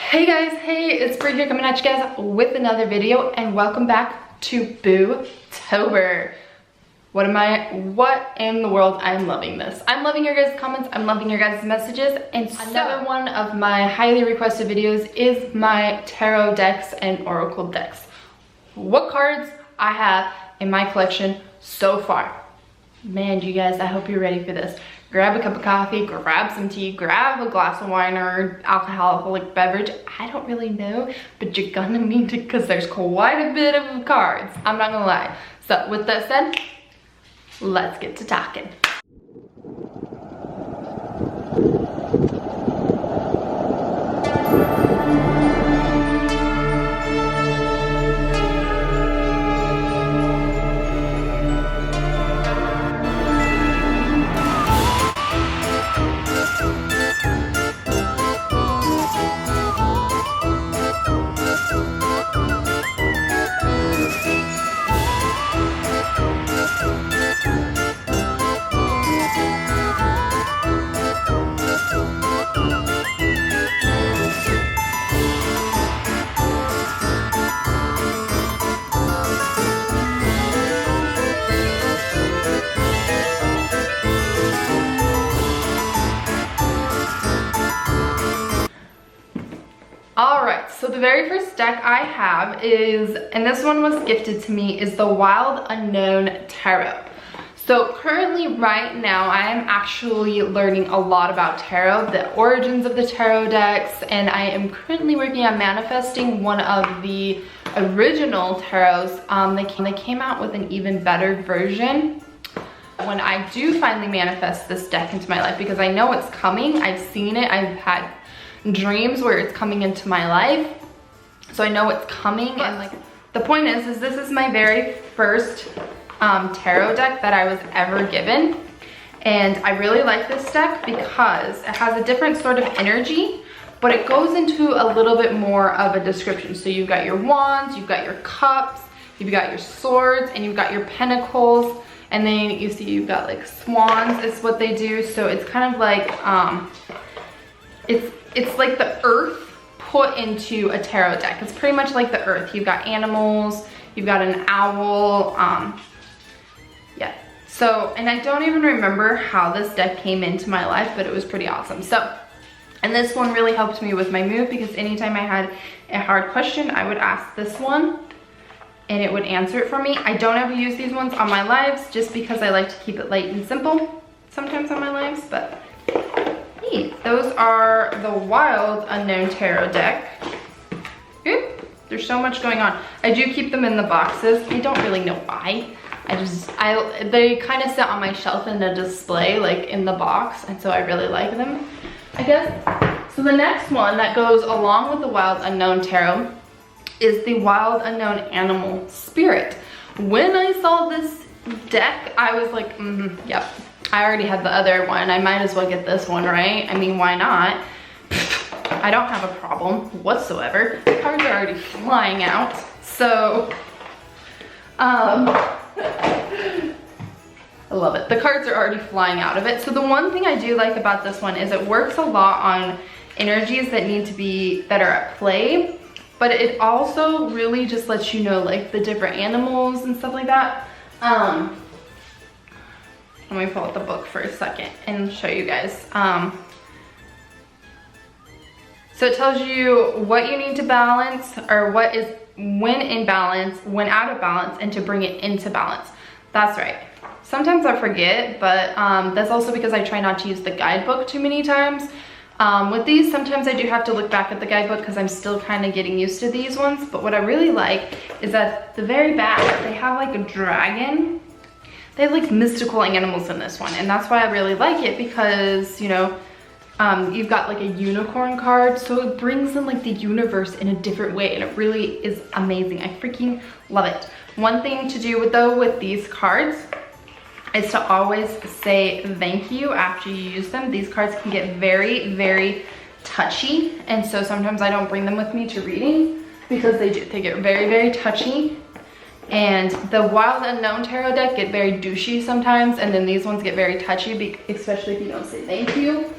Hey guys, hey, it's Bri here coming at you guys with another video, and welcome back to BooTober. What in the world? I'm loving this. I'm loving your guys' comments, I'm loving your guys' messages, and another one of my highly requested videos is my tarot decks and oracle decks. What cards I have in my collection so far. Man, you guys, I hope you're ready for this. Grab a cup of coffee, grab some tea, grab a glass of wine or alcoholic beverage. I don't really know, but you're gonna need to because there's quite a bit of cards. I'm not gonna lie. So with that said, let's get to talking. Alright, so the very first deck I have is, and this one was gifted to me, is the Wild Unknown Tarot. So currently right now I am actually learning a lot about tarot, the origins of the tarot decks, and I am currently working on manifesting one of the original tarots. They came out with an even better version. When I do finally manifest this deck into my life, because I know it's coming, I've seen it, I've had dreams where it's coming into my life, so I know it's coming. And like, the point is this is my very first tarot deck that I was ever given, and I really like this deck because it has a different sort of energy, but it goes into a little bit more of a description. So you've got your wands, you've got your cups, you've got your swords, and you've got your pentacles, and then you see you've got like swans is what they do. So it's kind of like it's like the earth put into a tarot deck. It's pretty much like the earth. You've got animals, you've got an owl, yeah. So, and I don't even remember how this deck came into my life, but it was pretty awesome. So, and this one really helped me with my mood, because anytime I had a hard question, I would ask this one and it would answer it for me. I don't ever use these ones on my lives just because I like to keep it light and simple sometimes on my lives, but those are the Wild Unknown Tarot deck. Oop, there's so much going on. I do keep them in the boxes. I don't really know why. They kind of sit on my shelf in a display, like in the box, and so I really like them, I guess. So the next one that goes along with the Wild Unknown Tarot is the Wild Unknown Animal Spirit. When I saw this deck, I was like, yep. I already had the other one. I might as well get this one, right? I mean, why not? I don't have a problem whatsoever. The cards are already flying out. So, I love it. The cards are already flying out of it. So the one thing I do like about this one is it works a lot on energies that are at play, but it also really just lets you know like the different animals and stuff like that. Let me pull out the book for a second and show you guys. So it tells you what you need to balance, or what is when in balance, when out of balance, and to bring it into balance. That's right. Sometimes I forget, but that's also because I try not to use the guidebook too many times. With these, sometimes I do have to look back at the guidebook because I'm still kind of getting used to these ones. But what I really like is at the very back, they have like a dragon. They have like mystical animals in this one, and that's why I really like it, because, you know, you've got like a unicorn card, so it brings in like the universe in a different way, and it really is amazing. I freaking love it. One thing to do with these cards is to always say thank you after you use them. These cards can get very, very touchy, and so sometimes I don't bring them with me to reading because they get very, very touchy. And the Wild Unknown Tarot deck get very douchey sometimes, and then these ones get very touchy, especially if you don't say thank you.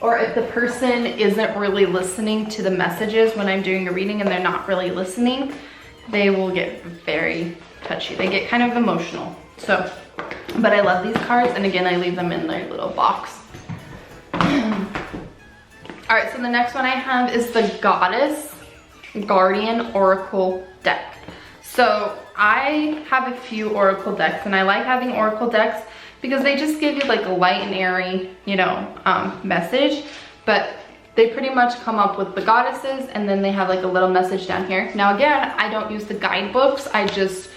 or if the person isn't really listening to the messages when I'm doing a reading and they're not really listening, they will get very touchy. They get kind of emotional. So, but I love these cards, and again, I leave them in their little box. All right, so the next one I have is the Goddess Guardian Oracle deck. So I have a few Oracle decks, and I like having Oracle decks because they just give you like a light and airy, you know, message, but they pretty much come up with the goddesses, and then they have like a little message down here. Now again, I don't use the guidebooks. I just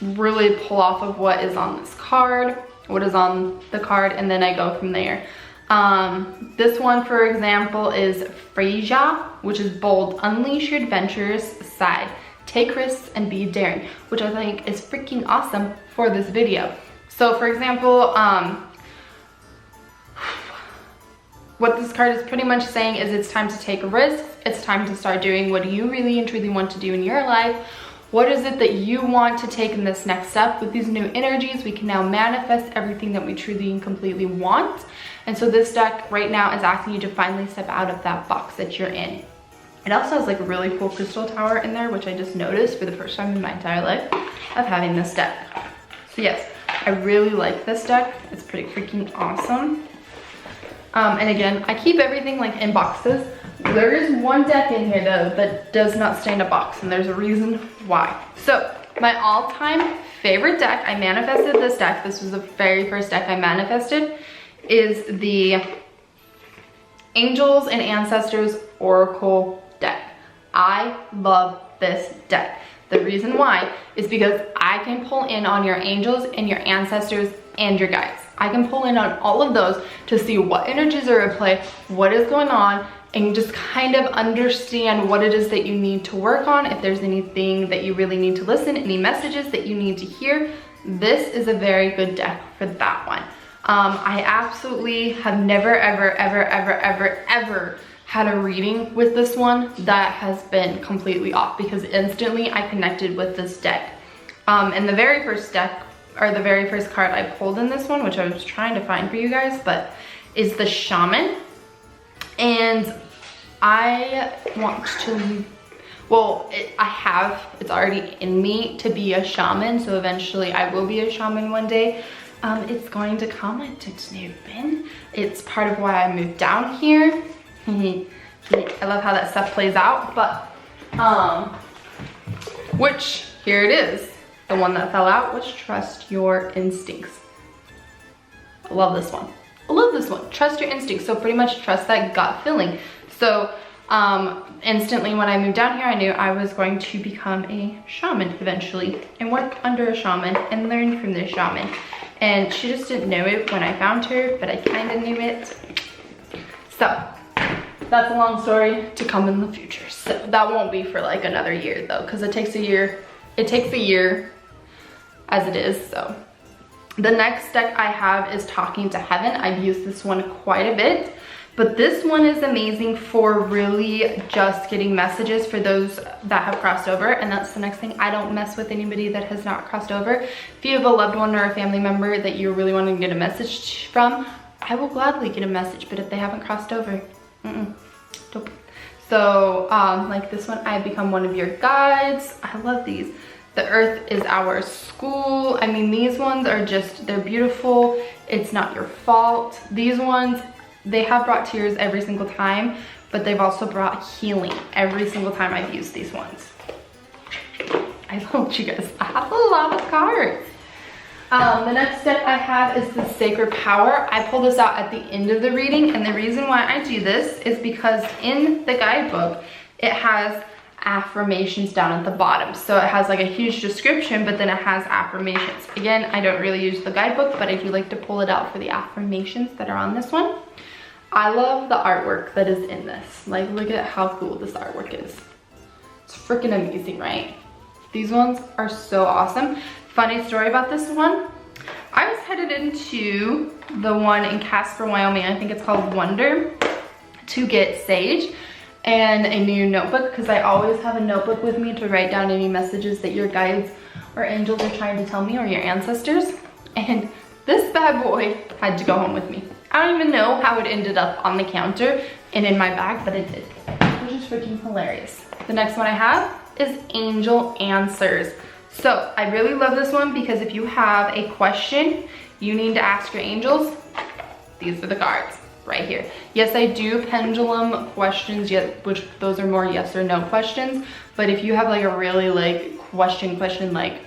really pull off of what is on this card, what is on the card, and then I go from there. This one, for example, is Freyja, which is bold, unleash your adventurous side, take risks and be daring, which I think is freaking awesome for this video. So for example, what this card is pretty much saying is it's time to take risks. It's time to start doing what you really and truly want to do in your life. What is it that you want to take in this next step? With these new energies, we can now manifest everything that we truly and completely want. And so this deck right now is asking you to finally step out of that box that you're in. It also has like a really cool crystal tower in there, which I just noticed for the first time in my entire life of having this deck. So yes, I really like this deck. It's pretty freaking awesome. And again, I keep everything like in boxes. There is one deck in here though that does not stay in a box, and there's a reason why. So my all-time favorite deck, I manifested this deck. This was the very first deck I manifested, is the Angels and Ancestors Oracle deck. I love this deck. The reason why is because I can pull in on your angels and your ancestors and your guides. I can pull in on all of those to see what energies are at play, what is going on, and just kind of understand what it is that you need to work on. If there's anything that you really need to listen, any messages that you need to hear, this is a very good deck for that one. I absolutely have never, ever had a reading with this one that has been completely off, because instantly I connected with this deck. And the very first deck, or the very first card I pulled in this one, which I was trying to find for you guys, but is the Shaman. And I want to, well, it's already in me to be a shaman, so eventually I will be a shaman one day. It's going to come, it's moving. It's part of why I moved down here. I love how that stuff plays out, but, which, here it is. The one that fell out was trust your instincts. I love this one. I love this one. Trust your instincts. So pretty much trust that gut feeling. So instantly when I moved down here, I knew I was going to become a shaman eventually and work under a shaman and learn from this shaman. And she just didn't know it when I found her, but I kind of knew it. So that's a long story to come in the future. So that won't be for like another year though, because it takes a year. It takes a year as it is. So the next deck I have is Talking to Heaven. I've used this one quite a bit, but this one is amazing for really just getting messages for those that have crossed over. And that's the next thing. I don't mess with anybody that has not crossed over. If you have a loved one or a family member that you're really wanting to get a message from, I will gladly get a message, but if they haven't crossed over, nope. So like this one, I've become one of your guides. I love these. The earth is our school. I mean, these ones are just, they're beautiful. It's not your fault. These ones, they have brought tears every single time, but they've also brought healing every single time I've used these ones. I told you guys, I have a lot of cards. The next deck I have is the Sacred Power. I pulled this out at the end of the reading, and the reason why I do this is because in the guidebook, it has affirmations down at the bottom. So it has like a huge description, but then it has affirmations. Again, I don't really use the guidebook, but I do like to pull it out for the affirmations that are on this one. I love the artwork that is in this. Like, look at how cool this artwork is. It's freaking amazing, right? These ones are so awesome. Funny story about this one. I was headed into the one in Casper, Wyoming. I think it's called Wonder, to get sage and a new notebook, because I always have a notebook with me to write down any messages that your guides or angels are trying to tell me, or your ancestors. And this bad boy had to go home with me. I don't even know how it ended up on the counter and in my bag, but it did, which is freaking hilarious. The next one I have is Angel Answers. So I really love this one because if you have a question you need to ask your angels, these are the cards right here. Yes, I do pendulum questions, yet which those are more yes or no questions. But if you have like a really like question like,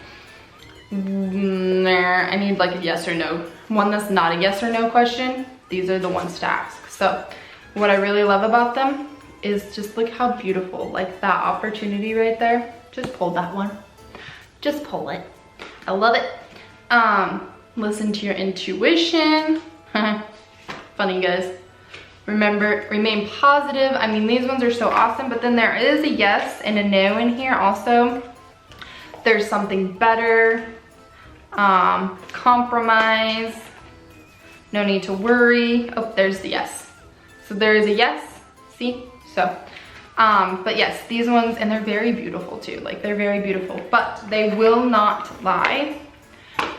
I need like a yes or no, one that's not a yes or no question, these are the ones to ask. So what I really love about them is just look how beautiful, like that opportunity right there. Just pull that one. Just pull it. I love it. Listen to your intuition. Funny, guys. Remember, remain positive. I mean, these ones are so awesome, but then there is a yes and a no in here also. There's something better. Compromise. No need to worry. Oh, there's the yes. So there is a yes. See? So, but yes, these ones, and they're very beautiful too. Like, they're very beautiful, but they will not lie.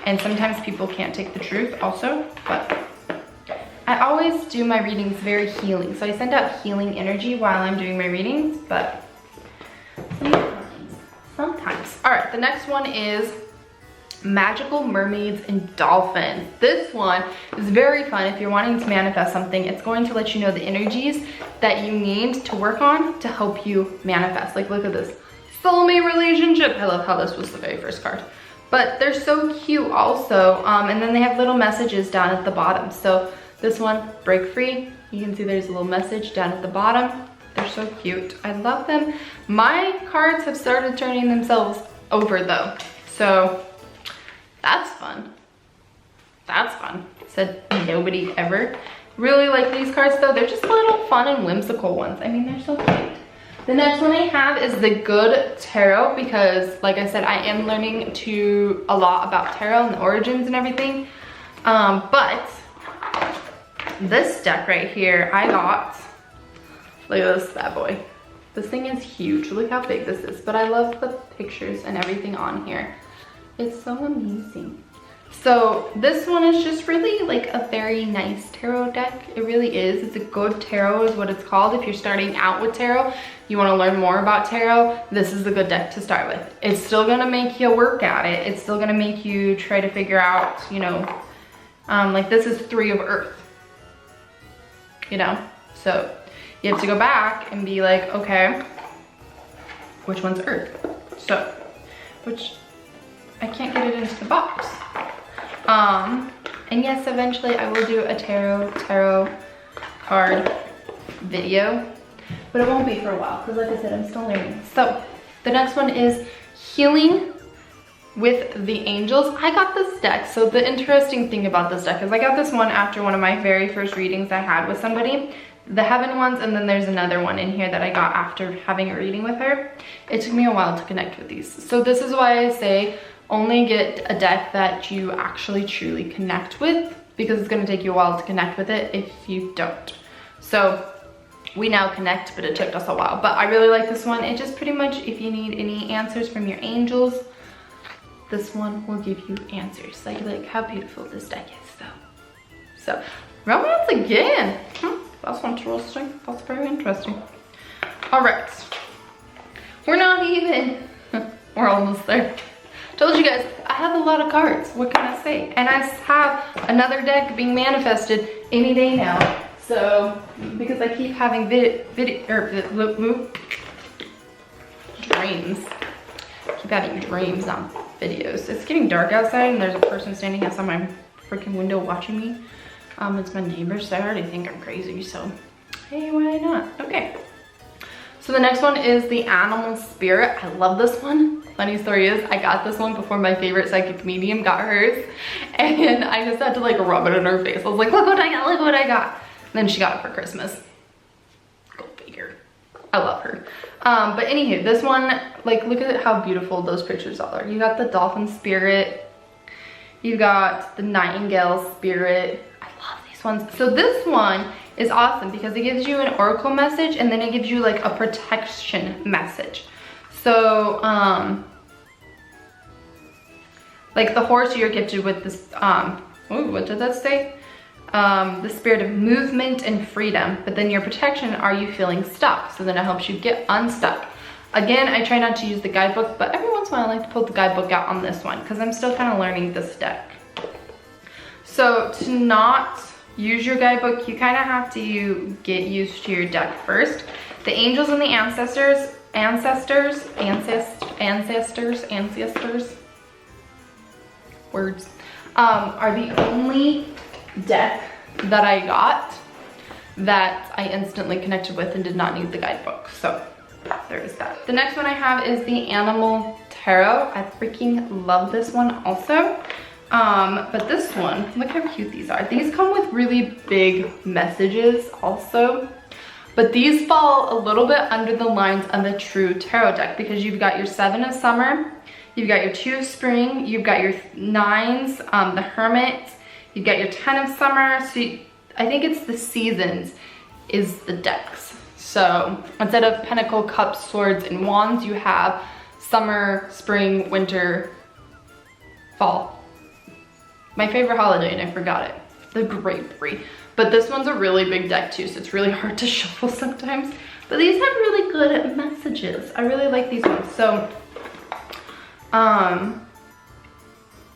And sometimes people can't take the truth also, but I always do my readings very healing. So I send out healing energy while I'm doing my readings, but sometimes. All right, the next one is Magical Mermaids and Dolphins. This one is very fun if you're wanting to manifest something. It's going to let you know the energies that you need to work on to help you manifest. Like, look at this. Soulmate relationship. I love how this was the very first card. But they're so cute also. And then they have little messages down at the bottom. So this one, break free. You can see there's a little message down at the bottom. They're so cute. I love them. My cards have started turning themselves over though. So that's fun. That's fun. Said nobody ever. Really like these cards though. They're just little fun and whimsical ones. I mean, they're so cute. The next one I have is the Good Tarot because, like I said, I am learning a lot about tarot and the origins and everything. But this deck right here, I got, look at this bad boy. This thing is huge. Look how big this is. But I love the pictures and everything on here. It's so amazing. So this one is just really like a very nice tarot deck. It really is. It's a good tarot is what it's called. If you're starting out with tarot, you want to learn more about tarot, this is a good deck to start with. It's still going to make you work at it. It's still going to make you try to figure out, you know, like this is 3 of Earth, you know? So you have to go back and be like, okay, which one's Earth? So, which I can't get it into the box. And yes, eventually I will do a tarot card video, but it won't be for a while because like I said, I'm still learning. So the next one is Healing with the Angels. I got this deck. So the interesting thing about this deck is I got this one after one of my very first readings I had with somebody, the Heaven ones, and then there's another one in here that I got after having a reading with her. It took me a while to connect with these. So this is why I say only get a deck that you actually truly connect with, because it's going to take you a while to connect with it if you don't. So we now connect, but it took us a while. But I really like this one. It just pretty much, if you need any answers from your angels, this one will give you answers. Like how beautiful this deck is though. So romance again. That's interesting. That's very interesting. All right. We're not even, we're almost there. Told you guys, I have a lot of cards. What can I say? And I have another deck being manifested any day now. So, because I keep having dreams. Keep having dreams, not videos. It's getting dark outside and there's a person standing outside my freaking window watching me. It's my neighbors, so I already think I'm crazy, so hey, why not? Okay. So the next one is the Animal Spirit. I love this one. Funny story is, I got this one before my favorite psychic medium got hers. And I just had to like rub it in her face. I was like, look what I got, look what I got. And then she got it for Christmas. Go figure. I love her. But anywho, this one, like look at how beautiful those pictures are. You got the dolphin spirit. You got the nightingale spirit. I love these ones. So this one is awesome because it gives you an oracle message and then it gives you like a protection message. So, like the horse you're gifted with this, ooh, what did that say? the spirit of movement and freedom, but then your protection, are you feeling stuck? So then it helps you get unstuck. Again, I try not to use the guidebook, but every once in a while I like to pull the guidebook out on this one because I'm still kind of learning this deck. So to not use your guidebook, you kind of have to get used to your deck first. The angels and the ancestors, words, are the only deck that I got that I instantly connected with and did not need the guidebook. So there is that. The next one I have is the Animal Tarot. I freaking love this one also. But this one, look how cute these are. These come with really big messages also. But these fall a little bit under the lines of a true tarot deck because you've got your 7 of Summer, you've got your 2 of Spring, you've got your 9s, the Hermit, you've got your 10 of Summer. So I think it's the seasons is the decks. So instead of Pentacle, Cups, Swords, and Wands, you have Summer, Spring, Winter, Fall. My favorite holiday, and I forgot it, the Great Bri. But this one's a really big deck too, so it's really hard to shuffle sometimes. But these have really good messages. I really like these ones. So, I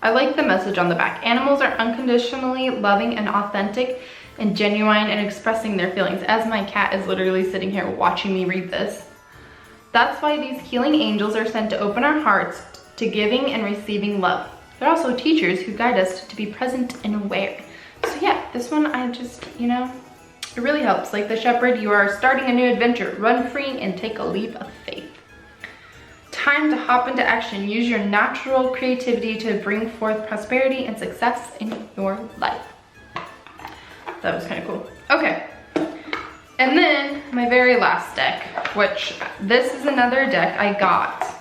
like the message on the back. Animals are unconditionally loving and authentic and genuine in expressing their feelings. As my cat is literally sitting here watching me read this. That's why these healing angels are sent to open our hearts to giving and receiving love. They're also teachers who guide us to be present and aware. So yeah, this one I just, you know, it really helps. Like the shepherd, you are starting a new adventure. Run free and take a leap of faith. Time to hop into action. Use your natural creativity to bring forth prosperity and success in your life. That was kind of cool. Okay. And then my very last deck, which this is another deck I got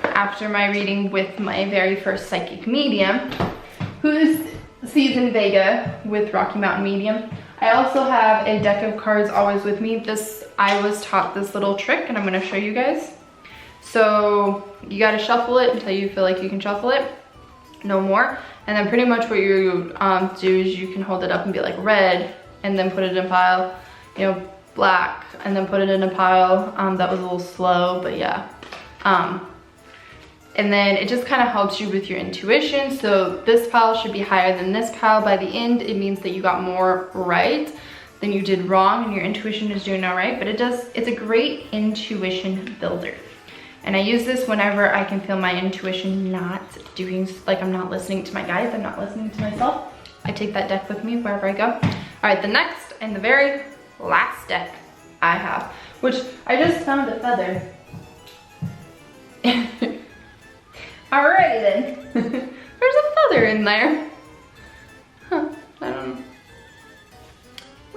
after my reading with my very first psychic medium, who's Season Vega with Rocky Mountain Medium. I also have a deck of cards always with me. I was taught this little trick and I'm gonna show you guys. So you gotta shuffle it until you feel like you can shuffle it, no more. And then pretty much what you do is you can hold it up and be like red and then put it in a pile, you know, black, and then put it in a pile. That was a little slow, but yeah. And then it just kind of helps you with your intuition. So this pile should be higher than this pile. By the end, it means that you got more right than you did wrong and your intuition is doing all right. But it's a great intuition builder. And I use this whenever I can feel my intuition not doing, like I'm not listening to my guides, I'm not listening to myself. I take that deck with me wherever I go. All right, the next and the very last deck I have, which I just found a feather. Alrighty then. There's a feather in there. Huh, I don't know.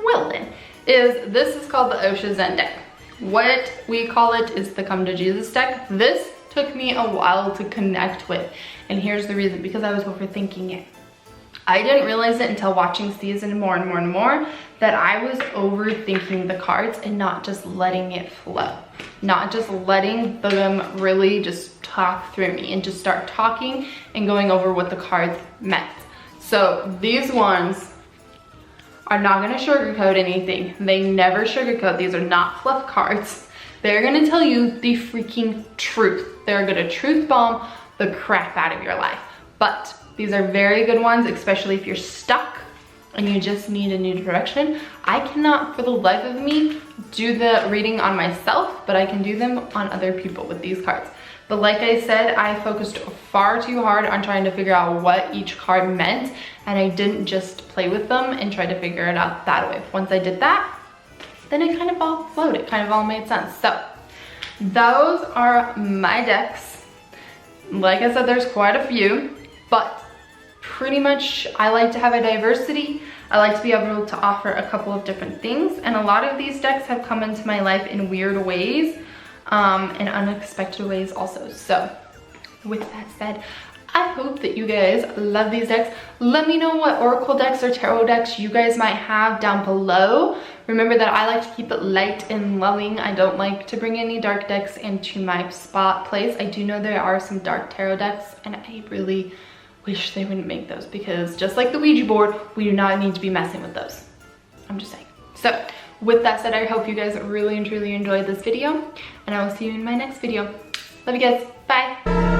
Well then, this is called the Osha Zen deck. What we call it is the Come to Jesus deck. This took me a while to connect with, and here's the reason, because I was overthinking it. I didn't realize it until watching Season more and more and more that I was overthinking the cards and not just letting it flow. Not just letting them really just talk through me and just start talking and going over what the cards meant. So these ones are not gonna sugarcoat anything. They never sugarcoat. These are not fluff cards. They're gonna tell you the freaking truth. They're gonna truth bomb the crap out of your life. But these are very good ones, especially if you're stuck and you just need a new direction. I cannot for the life of me do the reading on myself, but I can do them on other people with these cards. But like I said, I focused far too hard on trying to figure out what each card meant, and I didn't just play with them and try to figure it out that way. Once I did that, then it kind of all flowed. It kind of all made sense. So those are my decks. Like I said, there's quite a few, but pretty much I like to have a diversity. I like to be able to offer a couple of different things, and a lot of these decks have come into my life in weird ways, and unexpected ways also. So with that said, I hope that you guys love these decks. Let me know what oracle decks or tarot decks you guys might have down below. Remember that I like to keep it light and loving. I don't like to bring any dark decks into my spot place. I do know there are some dark tarot decks, and I really wish they wouldn't make those, because just like the Ouija board, we do not need to be messing with those. I'm just saying. So with that said, I hope you guys really and truly enjoyed this video, and I will see you in my next video. Love you guys. Bye.